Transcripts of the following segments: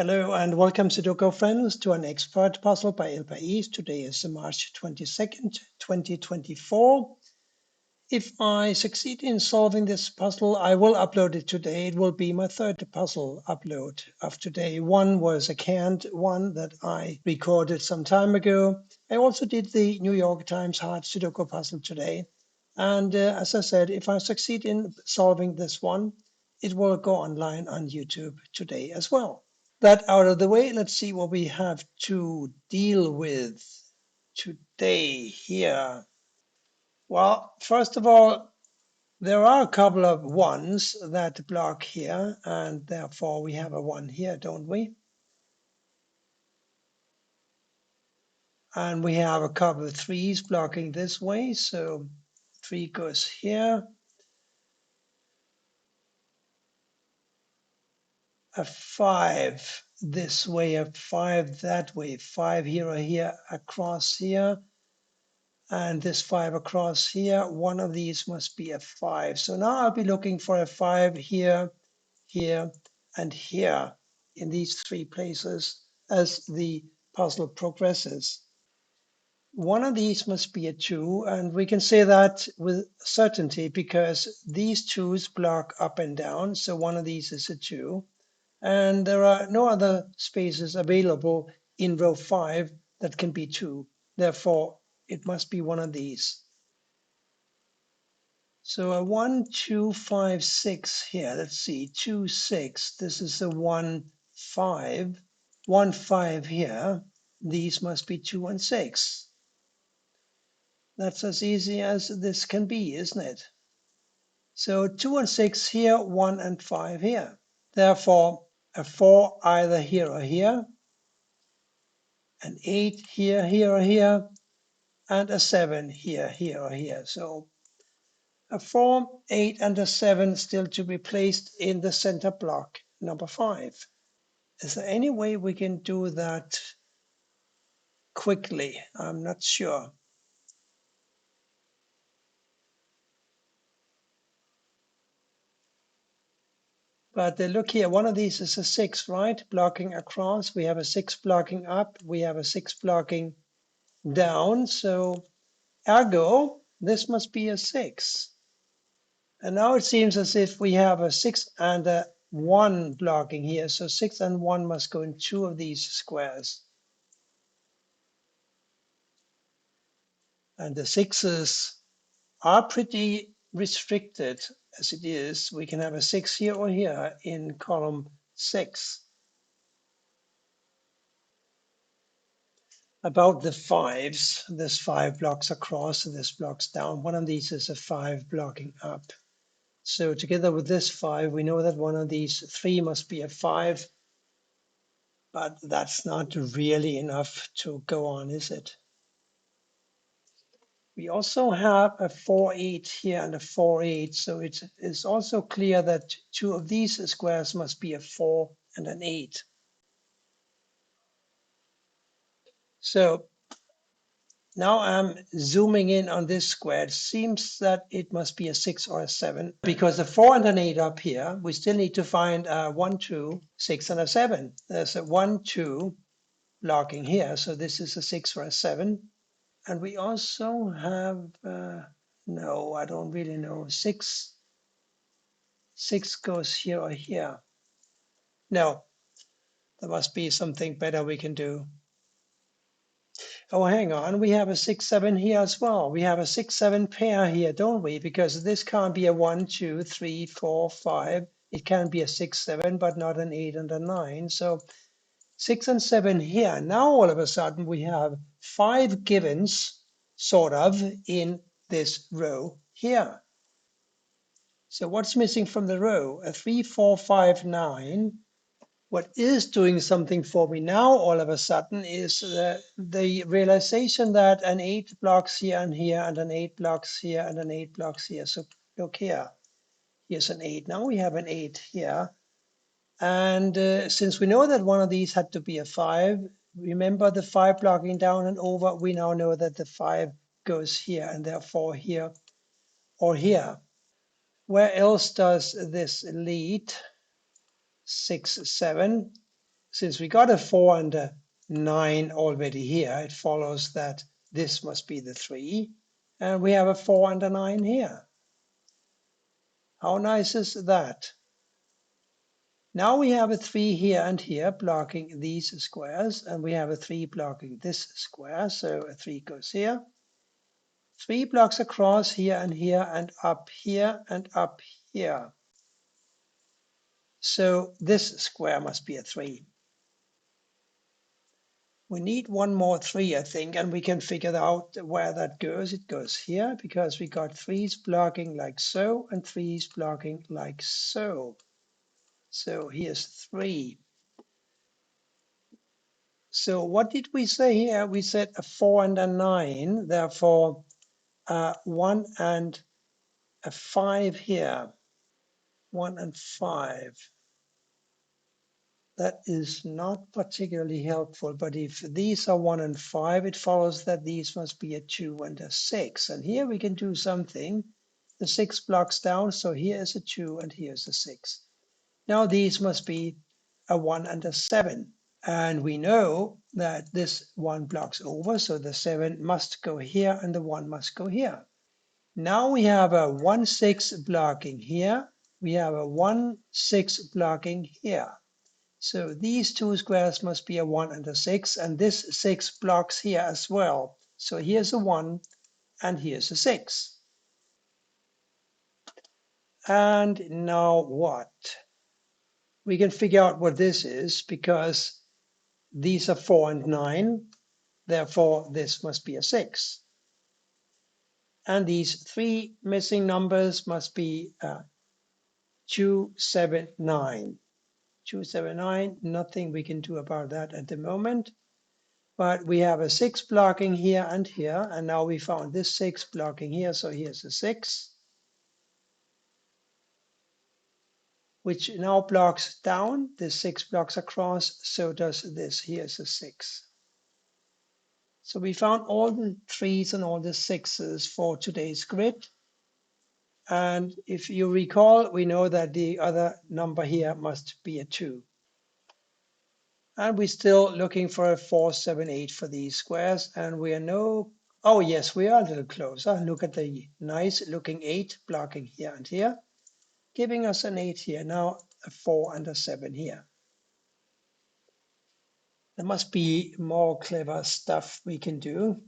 Hello and welcome Sudoku friends to an expert puzzle by País. Today is March 22nd, 2024. If I succeed in solving this puzzle, I will upload it today. It will be my third puzzle upload of today. One was a canned one that I recorded some time ago. I also did the New York Times hard Sudoku puzzle today. And as I said, if I succeed in solving this one, it will go online on YouTube today as well. That out of the way, let's see what we have to deal with today here. Well, first of all, there are a couple of ones that block here, and therefore we have a 1 here, don't we? And we have a couple of 3s blocking this way, so 3 goes here. A 5 this way, a 5 that way, 5 here or here, across here. And this 5 across here, one of these must be a 5. So now I'll be looking for a 5 here, here, and here in these 3 places as the puzzle progresses. One of these must be a 2, and we can say that with certainty because these 2s block up and down, so one of these is a 2. And there are no other spaces available in row 5 that can be 2. Therefore, it must be one of these. So a 1, 2, 5, 6 here. Let's see, 2, 6. This is a 1, 5. 1, 5 here. These must be 2 and 6. That's as easy as this can be, isn't it? So 2 and 6 here, 1 and 5 here. Therefore, a 4 either here or here, an 8 here, here or here, and a 7 here, here or here. So a 4, 8, and a 7 still to be placed in the center block, number 5. Is there any way we can do that quickly? I'm not sure. But look here, one of these is a 6, right? Blocking across. We have a 6 blocking up. We have a 6 blocking down. So ergo, this must be a 6. And now it seems as if we have a 6 and a 1 blocking here. So 6 and 1 must go in 2 of these squares. And the 6s are pretty restricted as it is. We can have a 6 here or here in column 6. About the 5s, this 5 blocks across, and this blocks down. One of these is a 5 blocking up. So together with this 5, we know that one of these 3 must be a 5, but that's not really enough to go on, is it? We also have a 4, 8 here and a 4, 8, so it is also clear that 2 of these squares must be a 4 and an 8. So now I'm zooming in on this square. It seems that it must be a 6 or a 7 because a 4 and an 8 up here, we still need to find a 1, 2, 6, and a 7. There's a 1, 2 blocking here, so this is a 6 or a 7. And we also have, no, I don't really know, 6. 6 goes here or here. No, there must be something better we can do. Oh, hang on, we have a 6, 7 here as well. We have a 6, 7 pair here, don't we? Because this can't be a 1, 2, 3, 4, 5. It can be a 6, 7, but not an 8 and a 9. So 6 and 7 here. Now all of a sudden we have 5 givens, sort of, in this row here. So what's missing from the row? A 3, 4, 5, 9. What is doing something for me now all of a sudden is the realization that an 8 blocks here and here, and an 8 blocks here, and an 8 blocks here. So look here, here's an 8. Now we have an 8 here. And since we know that one of these had to be a 5, remember the 5 blocking down and over, we now know that the 5 goes here and therefore here or here. Where else does this lead? 6, 7. since we got a 4 and a 9 already here, it follows that this must be the 3. And we have a 4 and a 9 here. How nice is that? Now we have a 3 here and here blocking these squares, and we have a 3 blocking this square. So a 3 goes here. 3 blocks across here and up here and up here. So this square must be a 3. We need one more 3, I think, and we can figure out where that goes. It goes here because we got 3's blocking like so and 3's blocking like so. So here's 3. So what did we say here? We said a 4 and a 9, therefore 1 and a 5 here. 1 and 5. That is not particularly helpful, but if these are 1 and 5, it follows that these must be a 2 and a 6. And here we can do something. The 6 blocks down, so here is a 2 and here's a 6. Now these must be a 1 and a 7. And we know that this 1 blocks over, so the 7 must go here and the 1 must go here. Now we have a 1, 6 blocking here. We have a 1, 6 blocking here. So these two squares must be a 1 and a 6, and this 6 blocks here as well. So here's a 1 and here's a 6. And now what? We can figure out what this is because these are 4 and 9. Therefore, this must be a 6. And these 3 missing numbers must be 2, 7, 9. 2, 7, 9, nothing we can do about that at the moment. But we have a 6 blocking here, and now we found this 6 blocking here, so here's a 6, which now blocks down. This 6 blocks across, so does this. Here's a 6. So we found all the 3's and all the 6's for today's grid. And if you recall, we know that the other number here must be a 2. And we're still looking for a 4, 7, 8 for these squares. And we are oh yes, we are a little closer. Look at the nice looking 8 blocking here and here, giving us an 8 here. Now a 4 and a 7 here. There must be more clever stuff we can do.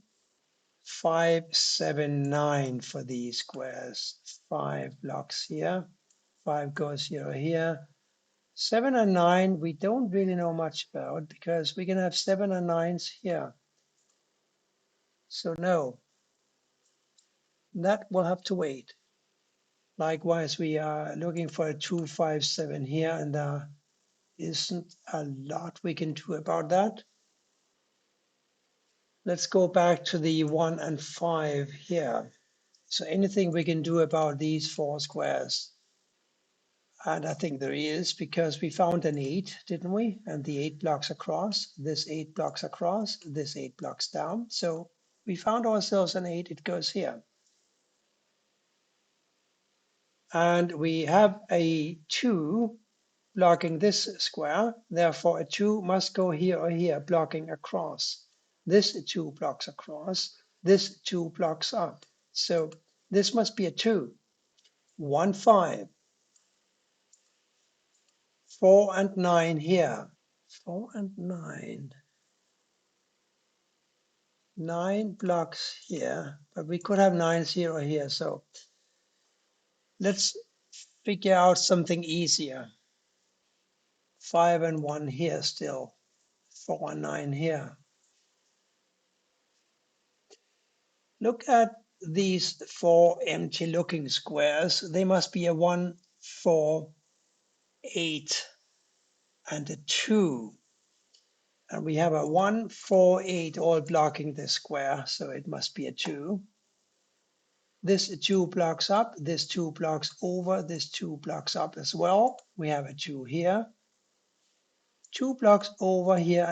5, 7, 9 for these squares. 5 blocks here. 5 goes here. 7 and 9, we don't really know much about because we can have 7 and 9s here. So no, that will have to wait. Likewise, we are looking for a 2, 5, 7 here, and there isn't a lot we can do about that. Let's go back to the 1 and 5 here. So anything we can do about these 4 squares? And I think there is, because we found an 8, didn't we? And the 8 blocks across, this 8 blocks across, this 8 blocks down. So we found ourselves an 8, it goes here. And we have a 2 blocking this square. Therefore, a 2 must go here or here, blocking across. This 2 blocks across, this 2 blocks up. So this must be a 2. 1, 5. 4 and 9 here. 4 and 9. 9 blocks here, but we could have 9s here or here. So let's figure out something easier. 5 and 1 here still. 4 and 9 here. Look at these 4 empty looking squares. They must be a 1, 4, 8, and a 2. And we have a 1, 4, 8 all blocking this square, so it must be a 2. This 2 blocks up, this 2 blocks over, this 2 blocks up as well. We have a 2 here. 2 blocks over here,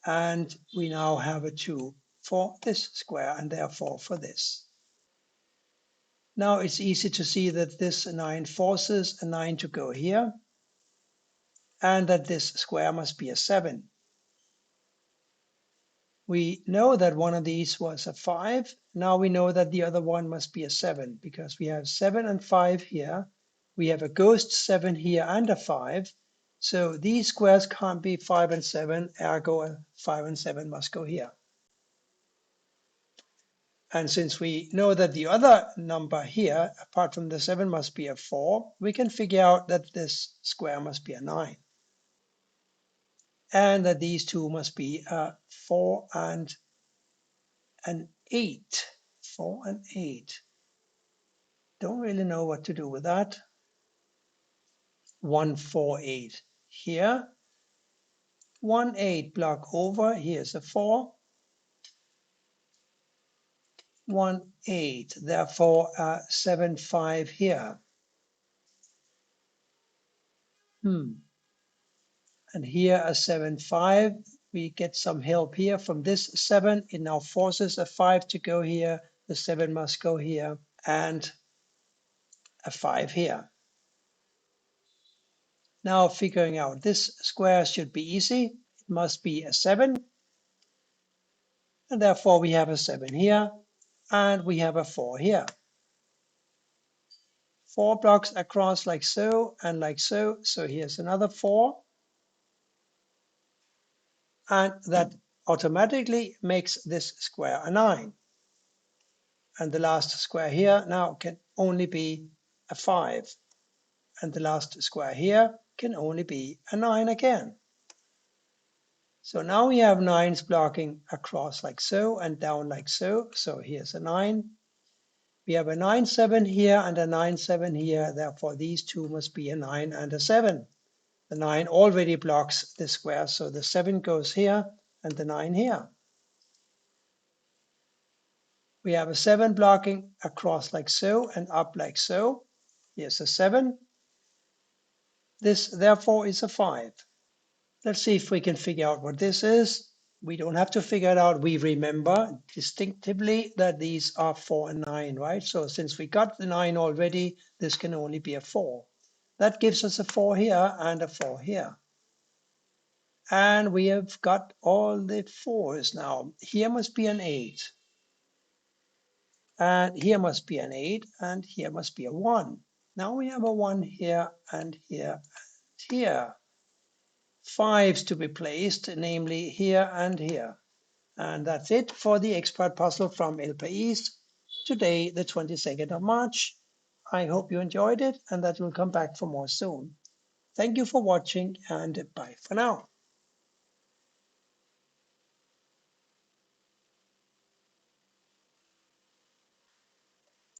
and we now have a 2 for this square, and therefore for this. Now it's easy to see that this 9 forces a 9 to go here. and that this square must be a 7. We know that one of these was a 5. Now we know that the other one must be a 7 because we have 7 and 5 here. We have a ghost 7 here and a 5. So these squares can't be 5 and 7, ergo 5 and 7 must go here. And since we know that the other number here, apart from the 7, must be a 4, we can figure out that this square must be a 9. And that these two must be a 4 and an 8. 4 and 8. Don't really know what to do with that. 1, 4, 8 here. 1, 8 block over. Here's a 4. 1, 8. Therefore, 7, 5 here. And here a 7, 5. We get some help here from this 7. It now forces a 5 to go here. The 7 must go here. And a 5 here. Now figuring out this square should be easy. It must be a 7. And therefore we have a 7 here. And we have a 4 here. 4 blocks across like so and like so. So here's another 4. And that automatically makes this square a 9. And the last square here now can only be a 5. And the last square here can only be a 9 again. So now we have 9s blocking across like so and down like so. So here's a 9. We have a 9, 7 here and a 9, 7 here. Therefore, these two must be a 9 and a 7. The 9 already blocks the square, so the 7 goes here and the 9 here. We have a 7 blocking across like so and up like so. Here's a 7. This, therefore, is a 5. Let's see if we can figure out what this is. We don't have to figure it out. We remember distinctively that these are 4 and 9, right? So since we got the 9 already, this can only be a 4. That gives us a 4 here and a 4 here. And we have got all the 4s now. Here must be an 8. And here must be an 8. And here must be a 1. Now we have a 1 here and here and here. 5s to be placed, namely here and here. And that's it for the expert puzzle from El País. Today, the 22nd of March. I hope you enjoyed it and that you'll come back for more soon. Thank you for watching and bye for now.